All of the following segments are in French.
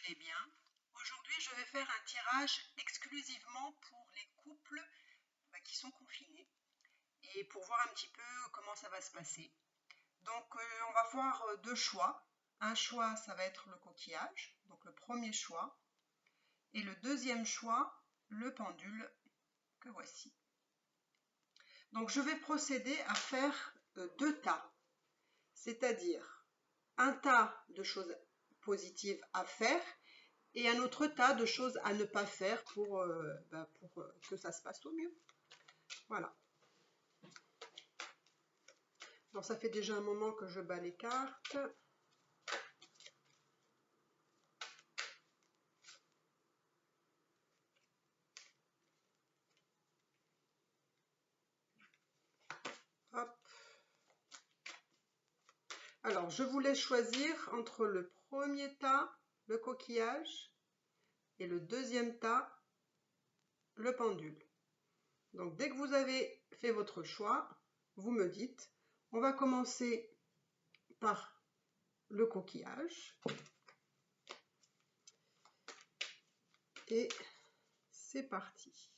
allez bien. Aujourd'hui, je vais faire un tirage exclusivement pour les couples qui sont confinés et pour voir un petit peu comment ça va se passer. Donc, on va voir deux choix. Un choix, ça va être le coquillage, donc le premier choix. Et le deuxième choix, le pendule que voici. Donc, je vais procéder à faire deux tas, c'est-à-dire un tas de choses positives à faire et un autre tas de choses à ne pas faire pour que ça se passe au mieux. Voilà. Alors ça fait déjà un moment que je bats les cartes. Hop. Alors je vous laisse choisir entre le premier tas, le coquillage, et le deuxième tas, le pendule. Donc dès que vous avez fait votre choix, vous me dites, on va commencer par le coquillage. Et c'est parti.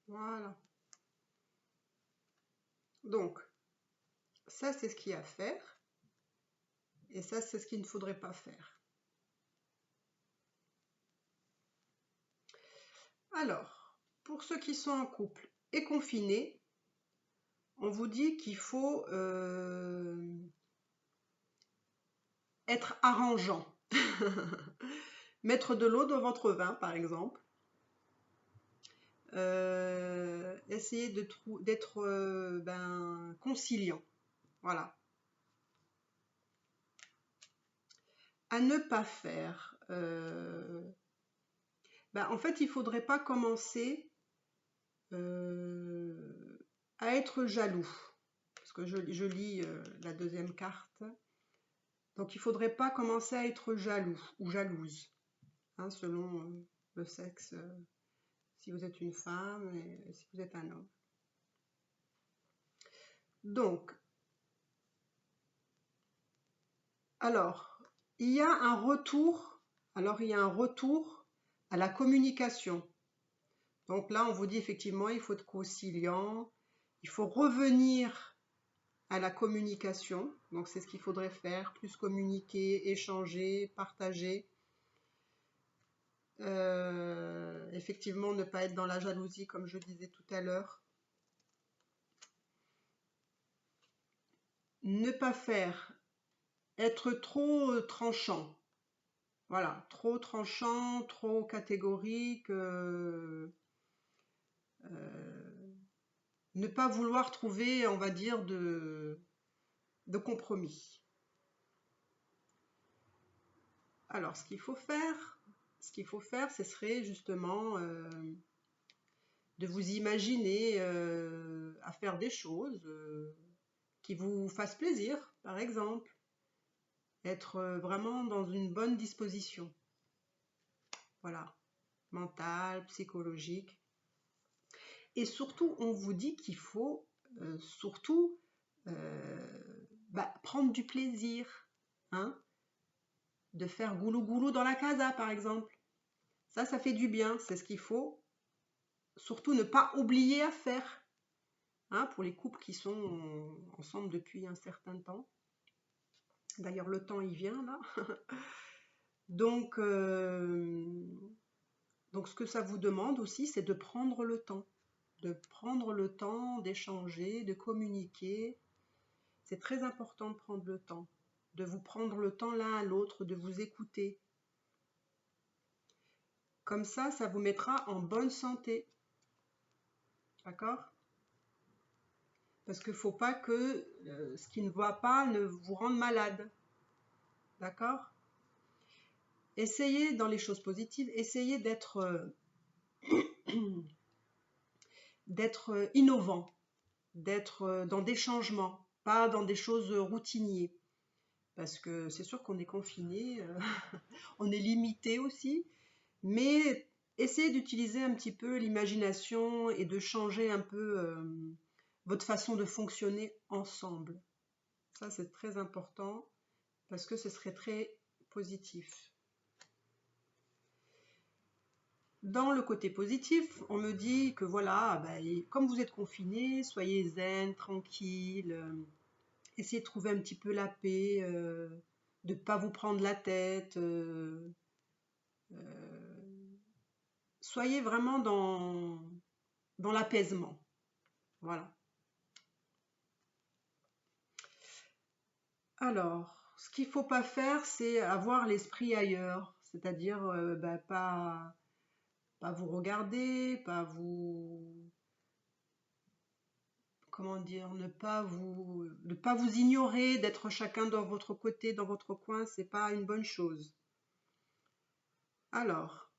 Voilà. Donc, ça c'est ce qu'il y a à faire. Et ça c'est ce qu'il ne faudrait pas faire. Alors, pour ceux qui sont en couple et confinés, on vous dit qu'il faut être arrangeant. Mettre de l'eau dans votre vin, par exemple. Essayer d'être conciliant. Voilà. À ne pas faire. En fait, il ne faudrait pas commencer à être jaloux. Parce que je lis la deuxième carte. Donc, il ne faudrait pas commencer à être jaloux ou jalouse, hein, selon le sexe, si vous êtes une femme et si vous êtes un homme. Donc, alors, il y a un retour à la communication. Donc là, on vous dit effectivement, il faut être conciliant, il faut revenir à la communication. Donc, c'est ce qu'il faudrait faire, plus communiquer, échanger, partager. Effectivement, ne pas être dans la jalousie, comme je disais tout à l'heure. Ne pas faire, être trop tranchant. Voilà, trop tranchant, trop catégorique. Ne pas vouloir trouver, on va dire, de compromis. Alors, ce qu'il faut faire, ce serait justement de vous imaginer à faire des choses qui vous fassent plaisir, par exemple. Être vraiment dans une bonne disposition. Voilà, mentale, psychologique. Et surtout, on vous dit qu'il faut surtout prendre du plaisir, hein, de faire goulou-goulou dans la casa, par exemple. Ça fait du bien, c'est ce qu'il faut. Surtout ne pas oublier à faire, hein, pour les couples qui sont ensemble depuis un certain temps. D'ailleurs, le temps, il vient, là. Donc, ce que ça vous demande aussi, c'est de prendre le temps. De prendre le temps d'échanger, de communiquer. C'est très important de prendre le temps. De vous prendre le temps l'un à l'autre, de vous écouter. Comme ça vous mettra en bonne santé. D'accord ? Parce qu'il ne faut pas que ce qui ne va pas ne vous rende malade. D'accord ? Essayez dans les choses positives, essayez d'être innovant, d'être dans des changements, pas dans des choses routinières. Parce que c'est sûr qu'on est confiné, on est limité aussi, mais essayez d'utiliser un petit peu l'imagination et de changer un peu votre façon de fonctionner ensemble. Ça, c'est très important parce que ce serait très positif. Dans le côté positif, on me dit que voilà, comme vous êtes confinés, soyez zen, tranquille, essayez de trouver un petit peu la paix, de ne pas vous prendre la tête. Soyez vraiment dans l'apaisement. Voilà. Alors, ce qu'il ne faut pas faire, c'est avoir l'esprit ailleurs, c'est-à-dire pas vous regarder, pas vous, comment dire, ne pas vous ignorer, d'être chacun dans votre côté, dans votre coin, c'est pas une bonne chose. Alors,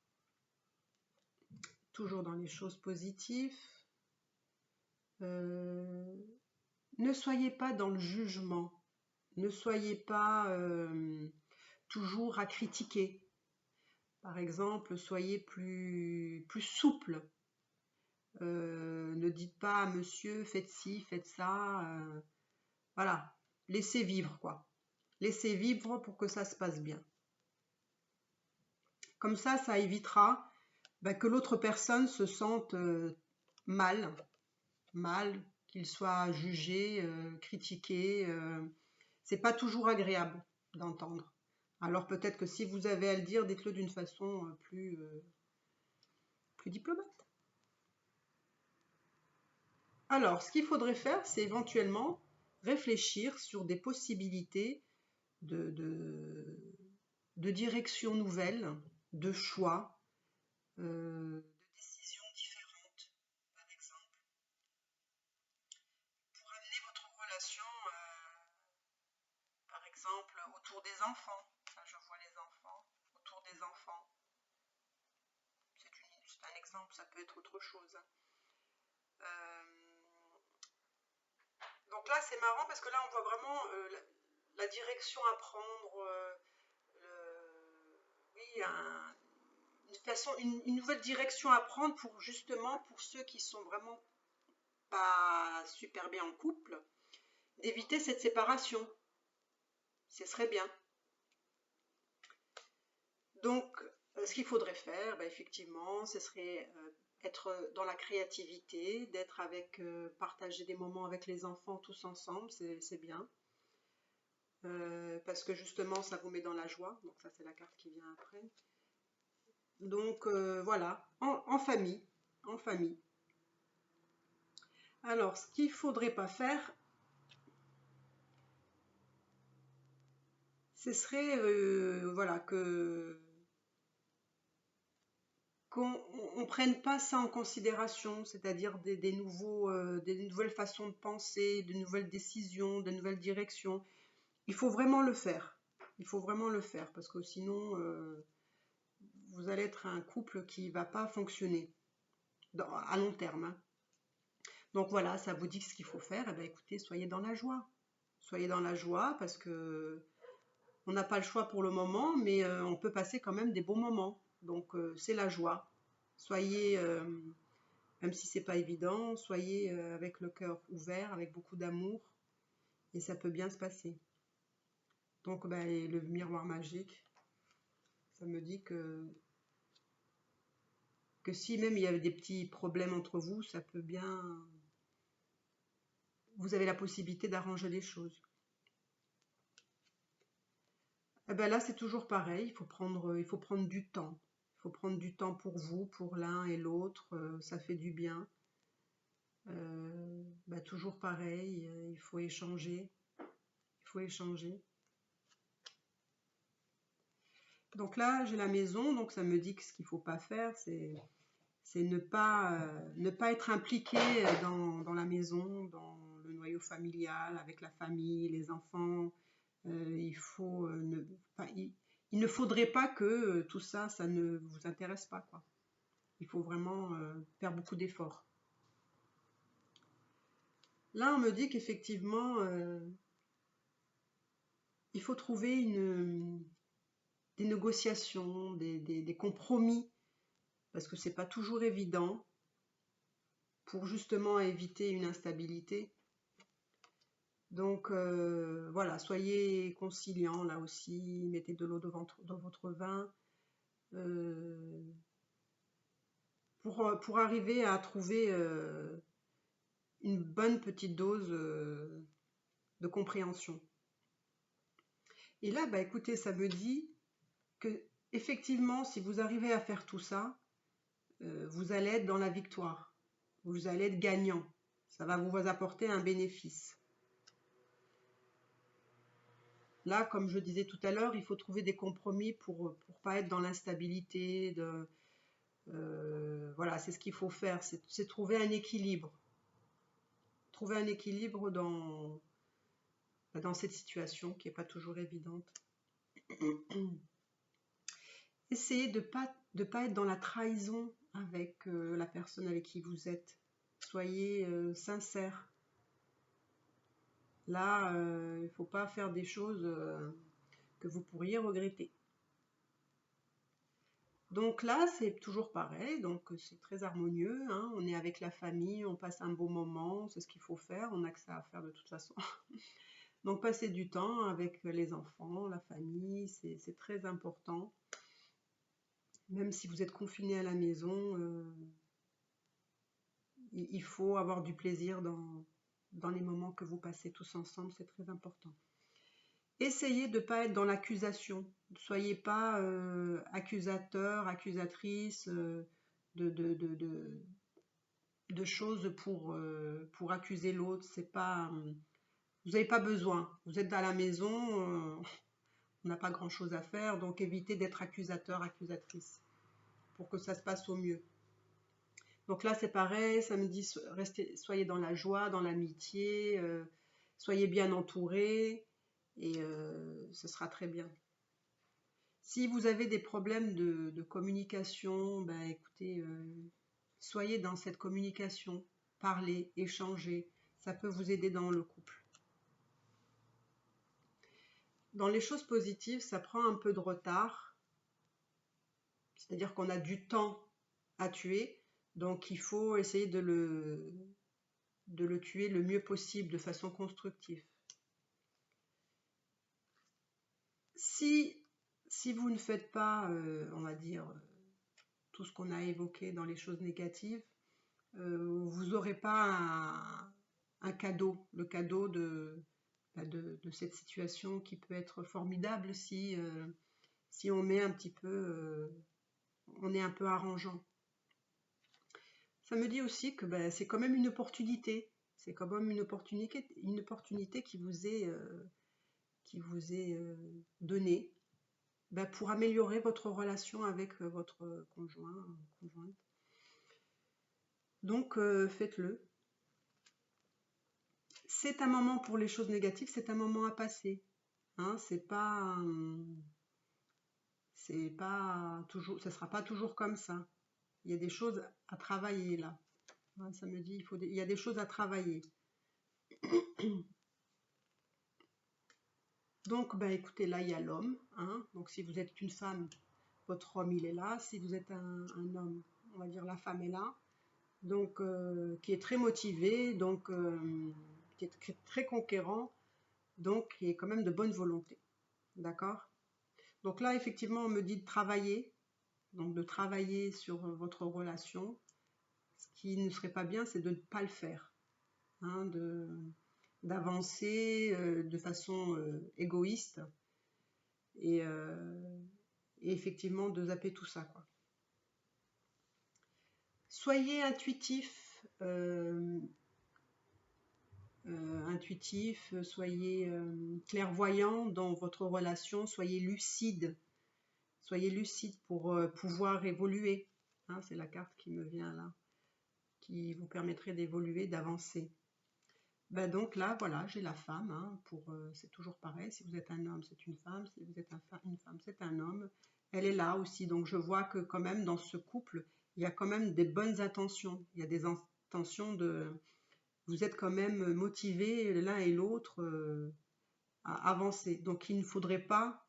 toujours dans les choses positives, ne soyez pas dans le jugement, ne soyez pas toujours à critiquer. Par exemple, soyez plus souple. Ne dites pas à monsieur, faites ci, faites ça. Voilà, laissez vivre, quoi. Laissez vivre pour que ça se passe bien. Comme ça évitera que l'autre personne se sente mal, qu'il soit jugé, critiqué. C'est pas toujours agréable d'entendre. Alors peut-être que si vous avez à le dire, dites-le d'une façon plus diplomate. Alors, ce qu'il faudrait faire, c'est éventuellement réfléchir sur des possibilités de direction nouvelle, de choix, de décisions différentes, par exemple, pour amener votre relation, par exemple, autour des enfants. Là, je vois les enfants, autour des enfants. C'est un exemple, ça peut être autre chose. Donc là, c'est marrant parce que là, on voit vraiment la direction à prendre, oui, une nouvelle direction à prendre pour ceux qui sont vraiment pas super bien en couple, d'éviter cette séparation. Ce serait bien. Donc, ce qu'il faudrait faire, effectivement, ce serait être dans la créativité, partager des moments avec les enfants tous ensemble, c'est bien. Parce que justement, ça vous met dans la joie. Donc ça, c'est la carte qui vient après. Donc voilà, en famille, en famille. Alors, ce qu'il ne faudrait pas faire, ce serait voilà, qu'on ne prenne pas ça en considération, c'est-à-dire des nouvelles façons de penser, de nouvelles décisions, de nouvelles directions. Il faut vraiment le faire. Il faut vraiment le faire, parce que sinon, vous allez être un couple qui ne va pas fonctionner à long terme. Hein. Donc voilà, ça vous dit ce qu'il faut faire. Eh bien, écoutez, soyez dans la joie. Soyez dans la joie parce que on n'a pas le choix pour le moment, mais on peut passer quand même des bons moments. Donc c'est la joie. Soyez, même si c'est pas évident, soyez avec le cœur ouvert, avec beaucoup d'amour, et ça peut bien se passer. Donc le miroir magique, ça me dit que si même il y avait des petits problèmes entre vous, ça peut bien... Vous avez la possibilité d'arranger les choses. Eh ben là, c'est toujours pareil, il faut prendre du temps. Il faut prendre du temps pour vous, pour l'un et l'autre, ça fait du bien. Toujours pareil, il faut échanger. Il faut échanger. Donc là, j'ai la maison, donc ça me dit que ce qu'il ne faut pas faire, c'est ne pas être impliqué dans la maison, dans le noyau familial, avec la famille, les enfants. Il ne faudrait pas que tout ça, ça ne vous intéresse pas, quoi. Il faut vraiment faire beaucoup d'efforts. Là, on me dit qu'effectivement, il faut trouver des négociations, des compromis, parce que c'est pas toujours évident pour justement éviter une instabilité. Donc voilà, soyez conciliants là aussi, mettez de l'eau dans votre vin pour arriver à trouver une bonne petite dose de compréhension. Et là, bah écoutez, ça me dit que effectivement, si vous arrivez à faire tout ça, vous allez être dans la victoire, vous allez être gagnant, ça va vous apporter un bénéfice. Là, comme je disais tout à l'heure, il faut trouver des compromis pour pas être dans l'instabilité. Voilà, c'est ce qu'il faut faire, c'est trouver un équilibre. Trouver un équilibre dans cette situation qui n'est pas toujours évidente. Essayez de pas être dans la trahison avec la personne avec qui vous êtes. Soyez sincère. Là, il ne faut pas faire des choses que vous pourriez regretter. Donc là, c'est toujours pareil, donc c'est très harmonieux, hein. On est avec la famille, on passe un beau moment, c'est ce qu'il faut faire, on n'a que ça à faire de toute façon. Donc passer du temps avec les enfants, la famille, c'est très important. Même si vous êtes confiné à la maison, il faut avoir du plaisir dans les moments que vous passez tous ensemble, c'est très important. Essayez de ne pas être dans l'accusation. Ne soyez pas accusateur, accusatrice de choses pour accuser l'autre. C'est pas, vous n'avez pas besoin. Vous êtes à la maison, on n'a pas grand-chose à faire, donc évitez d'être accusateur, accusatrice pour que ça se passe au mieux. Donc là, c'est pareil, ça me dit, soyez dans la joie, dans l'amitié, soyez bien entourés, et ce sera très bien. Si vous avez des problèmes de communication, ben écoutez, soyez dans cette communication, parlez, échangez, ça peut vous aider dans le couple. Dans les choses positives, ça prend un peu de retard, c'est-à-dire qu'on a du temps à tuer, donc il faut essayer de le tuer le mieux possible, de façon constructive. Si vous ne faites pas, on va dire, tout ce qu'on a évoqué dans les choses négatives, vous n'aurez pas un cadeau, le cadeau de cette situation qui peut être formidable si on met un petit peu, on est un peu arrangeant. Ça me dit aussi que c'est quand même une opportunité, c'est quand même une opportunité qui vous est donnée pour améliorer votre relation avec votre conjoint, conjointe. Donc faites-le. C'est un moment pour les choses négatives, c'est un moment à passer. Hein, c'est pas toujours, ça sera pas toujours comme ça. Il y a des choses à travailler là. Hein, ça me dit, il y a des choses à travailler. Donc, écoutez, là, il y a l'homme. Hein, donc, si vous êtes une femme, votre homme, il est là. Si vous êtes un homme, on va dire la femme est là. Donc, qui est très motivé, donc, qui est très conquérant, donc, qui est quand même de bonne volonté. D'accord? Donc là, effectivement, on me dit de travailler. Donc, de travailler sur votre relation. Ce qui ne serait pas bien, c'est de ne pas le faire. Hein, d'avancer de façon égoïste et effectivement de zapper tout ça, quoi. Soyez intuitif, soyez clairvoyant dans votre relation, soyez lucide pour pouvoir évoluer. Hein, c'est la carte qui me vient là, qui vous permettrait d'évoluer, d'avancer. Donc là, voilà, j'ai la femme, hein, c'est toujours pareil, si vous êtes un homme, c'est une femme, si vous êtes une femme, c'est un homme. Elle est là aussi, donc je vois que quand même dans ce couple, il y a quand même des bonnes intentions, il y a des intentions vous êtes quand même motivés l'un et l'autre à avancer. Donc il ne faudrait pas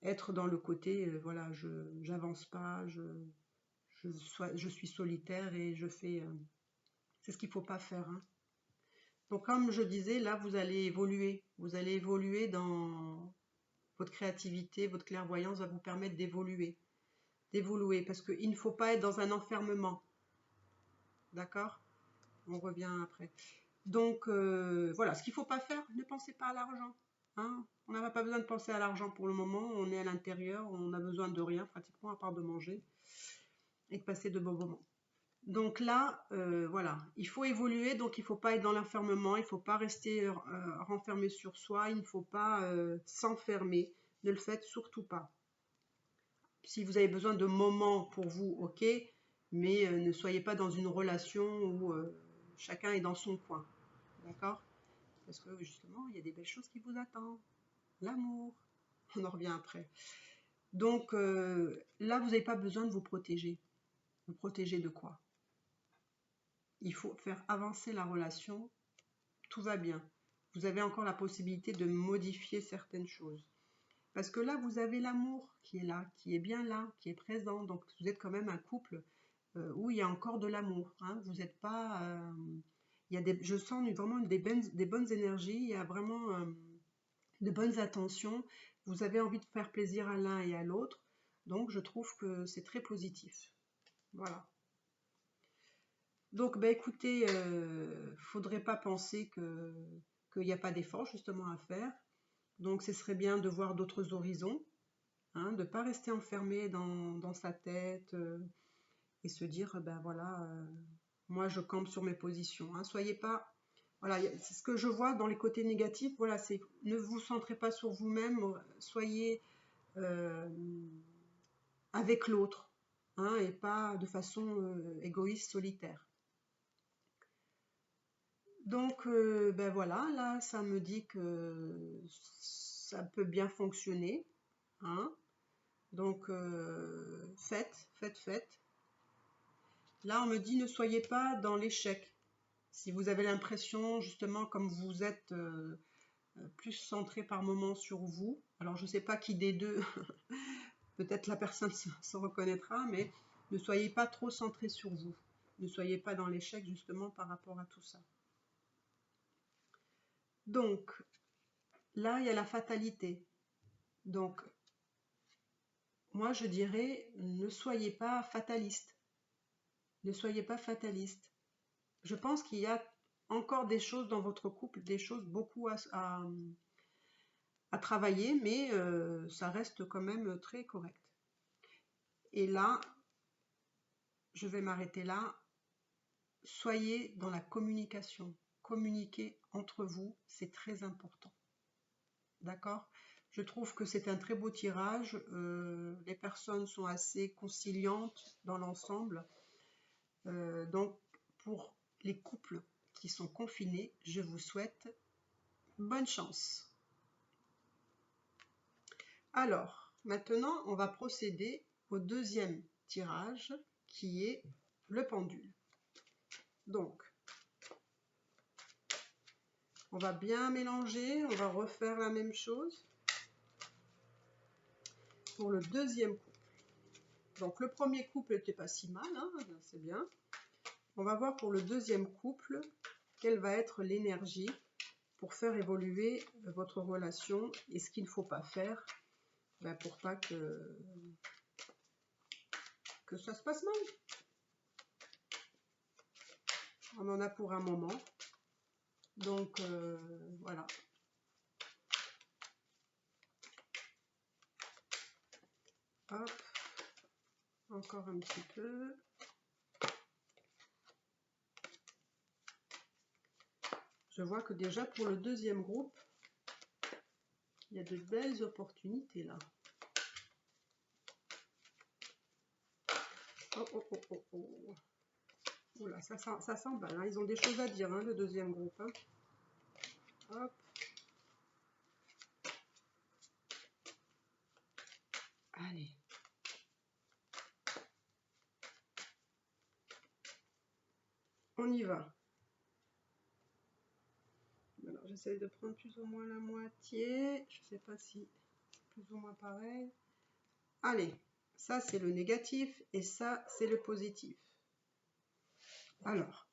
être dans le côté, voilà, j'avance pas, je suis solitaire et je fais... c'est ce qu'il ne faut pas faire, hein. Donc comme je disais, là, vous allez évoluer. Vous allez évoluer dans votre créativité, votre clairvoyance va vous permettre d'évoluer. D'évoluer, parce qu'il ne faut pas être dans un enfermement. D'accord? On revient après. Donc, voilà, ce qu'il ne faut pas faire, ne pensez pas à l'argent. Hein, on n'a pas besoin de penser à l'argent pour le moment. On est à l'intérieur, on n'a besoin de rien pratiquement, à part de manger et de passer de bons moments. Donc là, voilà, il faut évoluer, donc il ne faut pas être dans l'enfermement, il ne faut pas rester renfermé sur soi, il ne faut pas s'enfermer. Ne le faites surtout pas. Si vous avez besoin de moments pour vous, ok, mais ne soyez pas dans une relation où chacun est dans son coin. D'accord? Parce que justement, il y a des belles choses qui vous attendent. L'amour. On en revient après. Donc là, vous n'avez pas besoin de vous protéger. Vous protéger de quoi? Il faut faire avancer la relation. Tout va bien. Vous avez encore la possibilité de modifier certaines choses. Parce que là, vous avez l'amour qui est là, qui est bien là, qui est présent. Donc vous êtes quand même un couple où il y a encore de l'amour. Hein. Vous n'êtes pas... il y a des, je sens vraiment des bonnes énergies, il y a vraiment de bonnes intentions. Vous avez envie de faire plaisir à l'un et à l'autre. Donc je trouve que c'est très positif. Voilà. Donc bah, écoutez, faudrait pas penser qu'il n'y a pas d'effort justement à faire. Donc ce serait bien de voir d'autres horizons, hein, de ne pas rester enfermé dans sa tête et se dire, ben voilà, moi je campe sur mes positions. Hein. Soyez pas... Voilà, c'est ce que je vois dans les côtés négatifs. Voilà, c'est ne vous centrez pas sur vous-même, soyez avec l'autre, hein, et pas de façon égoïste, solitaire. Donc, ben voilà, là, ça me dit que ça peut bien fonctionner. Hein. Donc, faites. Là, on me dit ne soyez pas dans l'échec. Si vous avez l'impression, justement, comme vous êtes plus centré par moment sur vous, alors je ne sais pas qui des deux, peut-être la personne se reconnaîtra, mais ne soyez pas trop centré sur vous. Ne soyez pas dans l'échec, justement, par rapport à tout ça. Donc, là, il y a la fatalité. Donc, moi, je dirais, ne soyez pas fataliste. Ne soyez pas fataliste. Je pense qu'il y a encore des choses dans votre couple, des choses beaucoup à travailler, mais ça reste quand même très correct. Et là, je vais m'arrêter là. Soyez dans la communication. Communiquer entre vous, c'est très important. D'accord? Je trouve que c'est un très beau tirage. Les personnes sont assez conciliantes dans l'ensemble. Donc, pour les couples qui sont confinés, je vous souhaite bonne chance. Alors, maintenant, on va procéder au deuxième tirage qui est le pendule. Donc, on va bien mélanger, on va refaire la même chose pour le deuxième couple. Donc, le premier couple n'était pas si mal, hein, c'est bien. On va voir pour le deuxième couple quelle va être l'énergie pour faire évoluer votre relation et ce qu'il ne faut pas faire pour pas que ça se passe mal. On en a pour un moment. Donc, voilà. Hop. Encore un petit peu. Je vois que déjà pour le deuxième groupe, il y a de belles opportunités là. Oh. Oula, ça s'emballe, hein. Ils ont des choses à dire, hein, le deuxième groupe. Hein. Hop. Allez. On y va. Alors, j'essaie de prendre plus ou moins la moitié. Je ne sais pas si plus ou moins pareil. Allez, ça c'est le négatif et ça c'est le positif. Alors,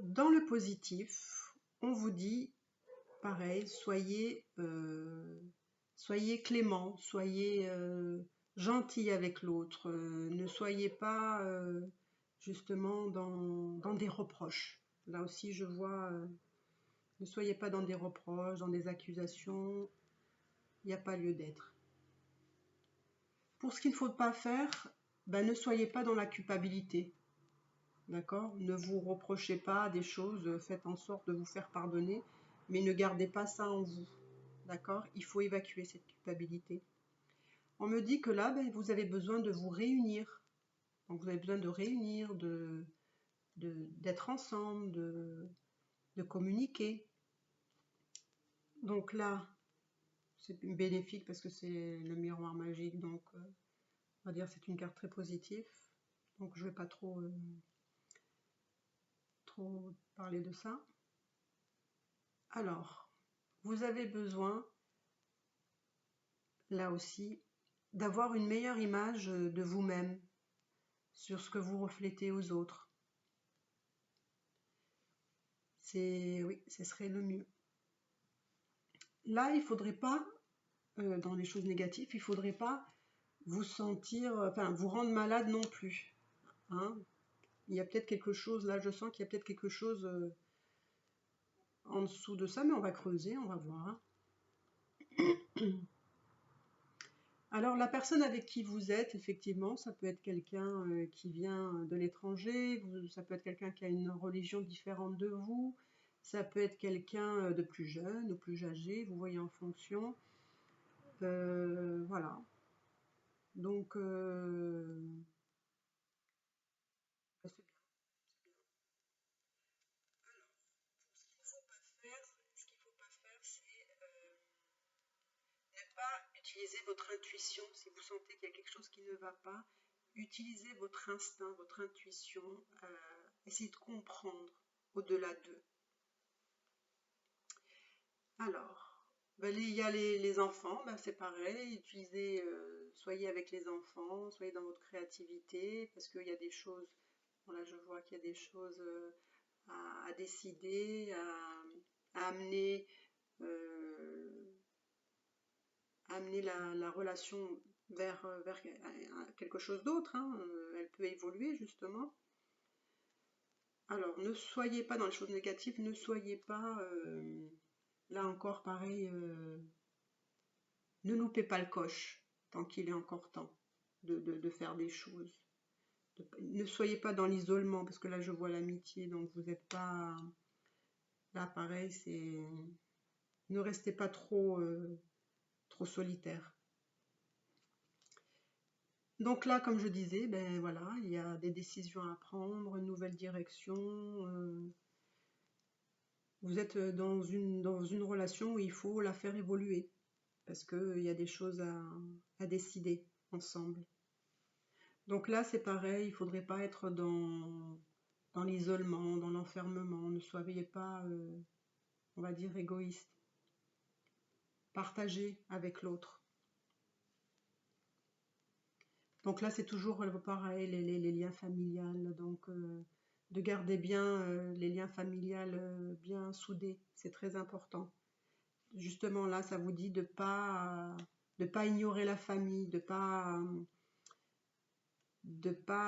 dans le positif, on vous dit, pareil, soyez clément, soyez gentil avec l'autre, ne soyez pas justement dans des reproches. Là aussi, je vois, ne soyez pas dans des reproches, dans des accusations, il n'y a pas lieu d'être. Pour ce qu'il ne faut pas faire, ben, ne soyez pas dans la culpabilité. D'accord? Ne vous reprochez pas des choses, faites en sorte de vous faire pardonner, mais ne gardez pas ça en vous. D'accord? Il faut évacuer cette culpabilité. On me dit que là, ben, vous avez besoin de vous réunir. Donc vous avez besoin de réunir, d'être ensemble, de communiquer. Donc là, c'est bénéfique parce que c'est le miroir magique, donc on va dire c'est une carte très positive. Donc je ne vais pas trop parler de ça. Alors, vous avez besoin, là aussi, d'avoir une meilleure image de vous-même sur ce que vous reflétez aux autres. Oui, ce serait le mieux. Là, il ne faudrait pas, dans les choses négatives, il ne faudrait pas vous sentir, enfin, vous rendre malade non plus. Hein. Il y a peut-être quelque chose, là je sens qu'il y a peut-être quelque chose en dessous de ça, mais on va creuser, on va voir. Alors la personne avec qui vous êtes, effectivement, ça peut être quelqu'un qui vient de l'étranger, ça peut être quelqu'un qui a une religion différente de vous, ça peut être quelqu'un de plus jeune ou plus âgé, vous voyez en fonction. Voilà. Donc, c'est bien. Ce qu'il ne faut pas faire, c'est ne pas utiliser votre intuition. Si vous sentez qu'il y a quelque chose qui ne va pas, utilisez votre instinct, votre intuition, essayez de comprendre au-delà d'eux. Alors, ben, il y a les enfants, ben, c'est pareil, utilisez, soyez avec les enfants, soyez dans votre créativité, parce qu'il y a des choses, voilà, je vois qu'il y a des choses à décider, à amener, amener la relation vers quelque chose d'autre, hein, elle peut évoluer justement. Alors, ne soyez pas dans les choses négatives, ne soyez pas, là encore pareil, ne loupez pas le coche tant qu'il est encore temps de faire des choses. Ne soyez pas dans l'isolement, parce que là je vois l'amitié, donc vous n'êtes pas... Là pareil, c'est... Ne restez pas trop solitaire. Donc là, comme je disais, ben voilà, il y a des décisions à prendre, une nouvelle direction. Vous êtes dans une relation où il faut la faire évoluer, parce qu'il y a des choses à décider ensemble. Donc là, c'est pareil, il ne faudrait pas être dans l'isolement, dans l'enfermement. Ne soyez pas, on va dire, égoïste. Partagez avec l'autre. Donc là, c'est toujours pareil, les liens familiales. Donc, de garder bien les liens familiales bien soudés, c'est très important. Justement, là, ça vous dit de pas ignorer la famille, de pas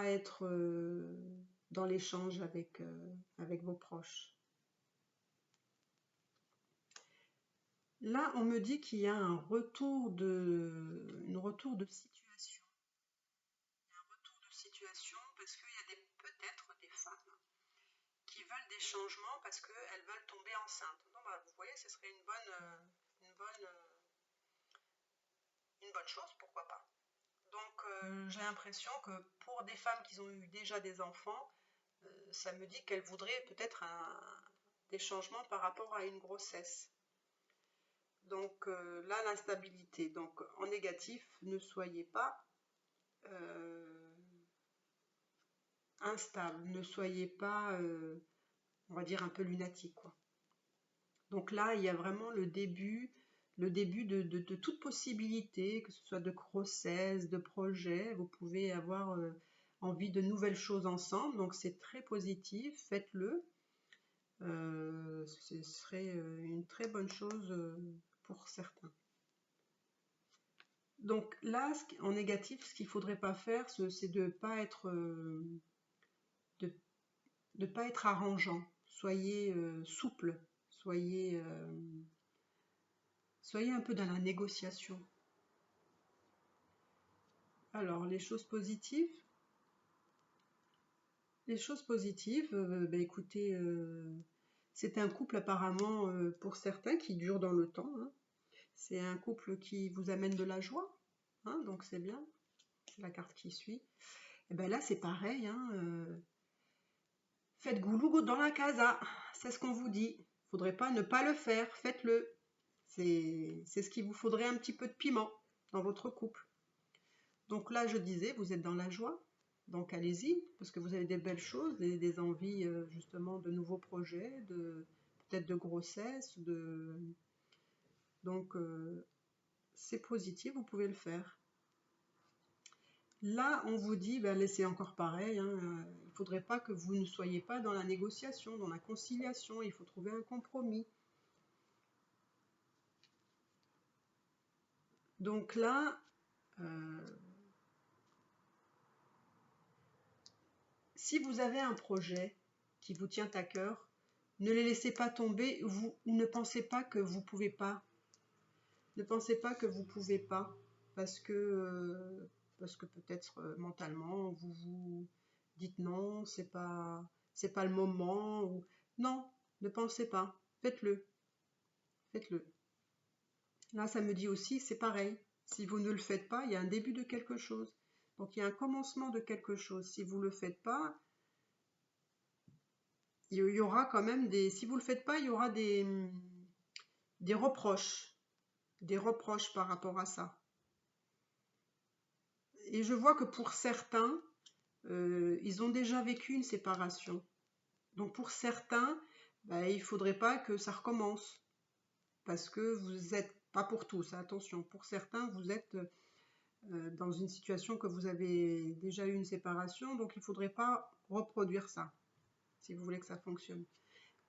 être dans l'échange avec vos proches. Là, on me dit qu'il y a un retour de situation. Un retour de situation parce qu'il y a peut-être des femmes qui veulent des changements parce qu'elles veulent tomber enceintes. Donc, bah, vous voyez, ce serait une bonne chose, pourquoi pas. Donc, j'ai l'impression que pour des femmes qui ont eu déjà des enfants, ça me dit qu'elles voudraient peut-être des changements par rapport à une grossesse. Donc là, l'instabilité. Donc en négatif, ne soyez pas instable, ne soyez pas, on va dire, un peu lunatique, quoi. Donc là, il y a vraiment le début de toute possibilité, que ce soit de grossesse, de projet. Vous pouvez avoir envie de nouvelles choses ensemble, donc c'est très positif, faites-le. ce serait une très bonne chose pour certains. Donc là, en négatif, ce qu'il ne faudrait pas faire, c'est de ne pas être arrangeant. Soyez souple, soyez un peu dans la négociation. Alors, les choses positives. Les choses positives, écoutez, c'est un couple apparemment pour certains qui dure dans le temps, hein. C'est un couple qui vous amène de la joie, hein, donc c'est bien. C'est la carte qui suit. Et bien là, c'est pareil, hein, faites goulou dans la casa, c'est ce qu'on vous dit. Faudrait pas ne pas le faire, faites-le. C'est ce qu'il vous faudrait, un petit peu de piment dans votre couple. Donc là, je disais, vous êtes dans la joie, donc allez-y, parce que vous avez des belles choses, des envies justement de nouveaux projets, peut-être de grossesse, donc c'est positif, vous pouvez le faire. Là, on vous dit, c'est encore pareil, hein, il ne faudrait pas que vous ne soyez pas dans la négociation, dans la conciliation, il faut trouver un compromis. Donc là, si vous avez un projet qui vous tient à cœur, ne les laissez pas tomber, vous ne pensez pas que vous pouvez pas. Ne pensez pas que vous pouvez pas, parce que peut-être mentalement vous vous dites non, c'est pas le moment, ou non, ne pensez pas, faites-le, faites-le. Là, ça me dit aussi, c'est pareil. Si vous ne le faites pas, il y a un début de quelque chose. Donc il y a un commencement de quelque chose. Si vous ne le faites pas, il y aura quand même si vous le faites pas, il y aura des reproches, par rapport à ça. Et je vois que pour certains, ils ont déjà vécu une séparation. Donc pour certains, il ne faudrait pas que ça recommence. Parce que vous êtes, pas pour tous, attention, pour certains, vous êtes dans une situation que vous avez déjà eu une séparation, donc il ne faudrait pas reproduire ça, si vous voulez que ça fonctionne.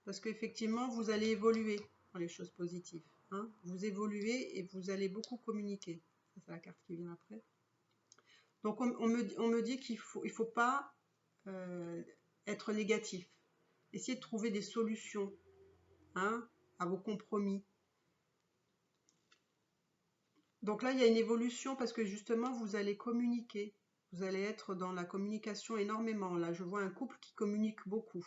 Parce qu'effectivement, vous allez évoluer dans les choses positives, hein. Vous évoluez et vous allez beaucoup communiquer. C'est la carte qui vient après. Donc on me dit qu'il faut pas être négatif. Essayez de trouver des solutions, hein, à vos compromis. Donc là, il y a une évolution parce que justement, vous allez communiquer. Vous allez être dans la communication énormément. Là, je vois un couple qui communique beaucoup.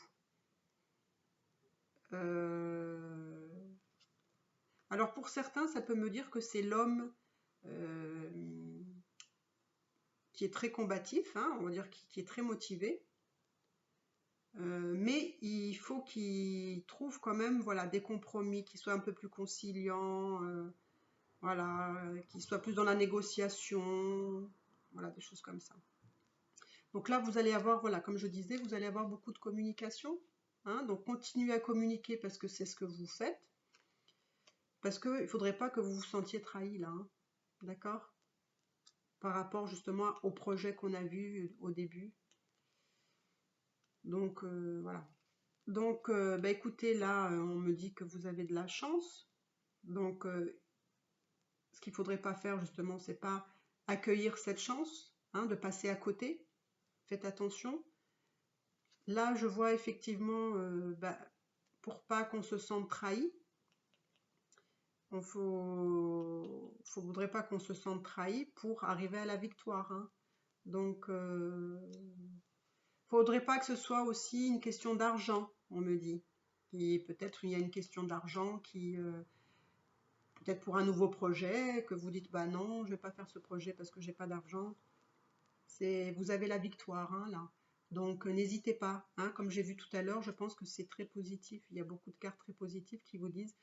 Alors pour certains, ça peut me dire que c'est l'homme qui est très combatif, hein, on va dire qui est très motivé. Mais il faut qu'il trouve quand même, voilà, des compromis, qu'il soit un peu plus conciliant, voilà, qu'il soit plus dans la négociation, voilà, des choses comme ça. Donc là, vous allez avoir, voilà, comme je disais, vous allez avoir beaucoup de communication, hein, donc continuez à communiquer parce que c'est ce que vous faites, parce qu'il ne faudrait pas que vous vous sentiez trahi là, hein, d'accord? Par rapport justement au projet qu'on a vu au début. Donc voilà. Donc écoutez, là on me dit que vous avez de la chance. Donc ce qu'il ne faudrait pas faire justement, c'est pas accueillir cette chance, hein, de passer à côté. Faites attention. Là je vois effectivement, pour pas qu'on se sente trahi, il faudrait pas qu'on se sente trahi pour arriver à la victoire, hein. Donc faudrait pas que ce soit aussi une question d'argent, on me dit. Et peut-être il y a une question d'argent qui, peut-être pour un nouveau projet, que vous dites, bah non, je vais pas faire ce projet parce que j'ai pas d'argent. Vous avez la victoire, hein, là. Donc n'hésitez pas, hein, comme j'ai vu tout à l'heure, je pense que c'est très positif. Il y a beaucoup de cartes très positives qui vous disent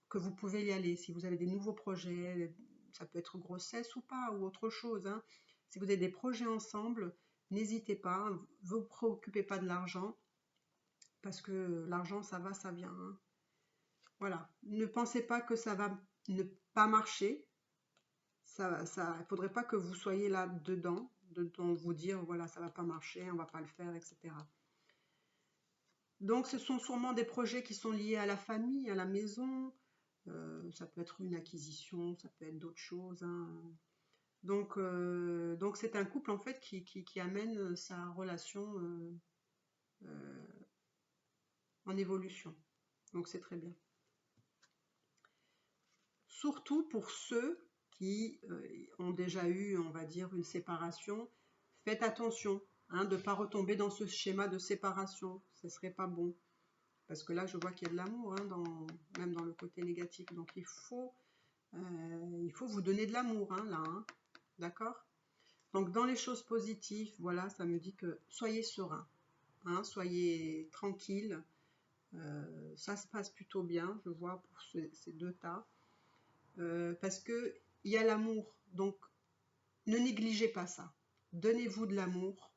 que vous pouvez y aller. Si vous avez des nouveaux projets, ça peut être grossesse ou pas, ou autre chose, hein. Si vous avez des projets ensemble, n'hésitez pas, ne vous préoccupez pas de l'argent, parce que l'argent, ça va, ça vient, hein. Voilà, ne pensez pas que ça va ne pas marcher. Il ne faudrait pas que vous soyez là dedans vous dire, voilà, ça va pas marcher, on va pas le faire, etc. Donc, ce sont sûrement des projets qui sont liés à la famille, à la maison. Ça peut être une acquisition, ça peut être d'autres choses, hein. Donc c'est un couple en fait qui amène sa relation euh, en évolution. Donc c'est très bien. Surtout pour ceux qui ont déjà eu, on va dire, une séparation, faites attention, hein, de ne pas retomber dans ce schéma de séparation. Ce ne serait pas bon. Parce que là, je vois qu'il y a de l'amour, hein, même dans le côté négatif. Donc il faut vous donner de l'amour, hein, là. Hein. D'accord? Donc dans les choses positives, voilà, ça me dit que soyez serein, hein, soyez tranquille. Ça se passe plutôt bien, je vois, pour ces deux tas. Parce que il y a l'amour, donc ne négligez pas ça. Donnez-vous de l'amour,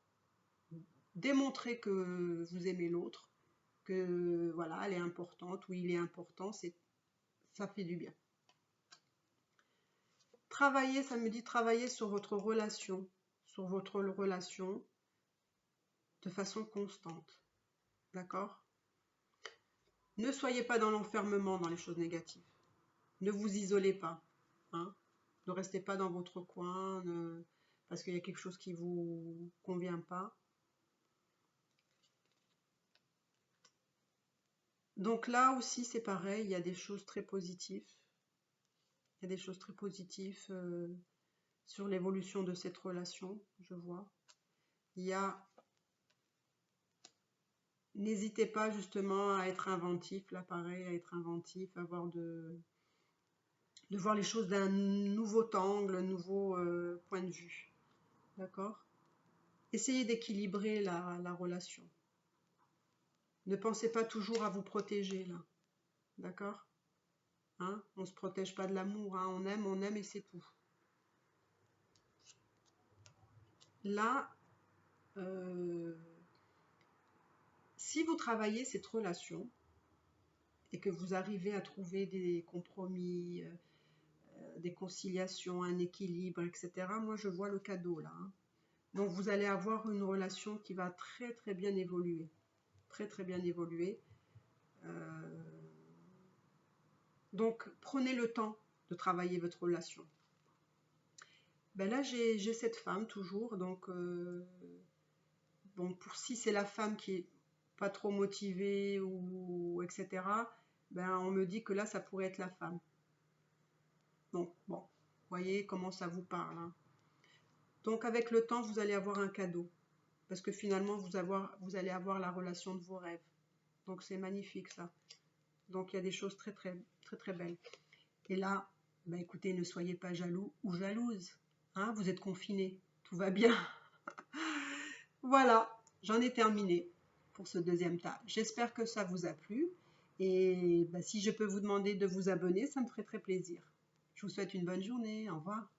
démontrez que vous aimez l'autre, que voilà, elle est importante ou il est important, ça fait du bien. Travaillez, ça me dit travailler sur votre relation de façon constante. D'accord? Ne soyez pas dans l'enfermement dans les choses négatives. Ne vous isolez pas. Hein? Ne restez pas dans votre coin parce qu'il y a quelque chose qui ne vous convient pas. Donc là aussi, c'est pareil, il y a des choses très positives. Il y a des choses très positives sur l'évolution de cette relation, je vois. Il y a... N'hésitez pas justement à être inventif, là pareil, à être inventif, de voir les choses d'un nouveau angle, un nouveau point de vue. D'accord? Essayez d'équilibrer la relation. Ne pensez pas toujours à vous protéger, là. D'accord? Hein? On ne se protège pas de l'amour, hein? On aime et c'est tout. Là, si vous travaillez cette relation et que vous arrivez à trouver des compromis, des conciliations, un équilibre, etc., moi je vois le cadeau là. Hein. Donc vous allez avoir une relation qui va très très bien évoluer. Très très bien évoluer. Donc prenez le temps de travailler votre relation. Ben là j'ai cette femme toujours, donc bon, pour si c'est la femme qui est pas trop motivée ou etc., ben on me dit que là ça pourrait être la femme. Donc bon, voyez comment ça vous parle. Hein. Donc avec le temps vous allez avoir un cadeau parce que finalement vous allez avoir la relation de vos rêves. Donc c'est magnifique ça. Donc il y a des choses très très très très belles. Et là, ben écoutez, ne soyez pas jaloux ou jalouse. Hein, vous êtes confinés, tout va bien. Voilà, j'en ai terminé pour ce deuxième tas. J'espère que ça vous a plu. Et bah, si je peux vous demander de vous abonner, ça me ferait très plaisir. Je vous souhaite une bonne journée. Au revoir.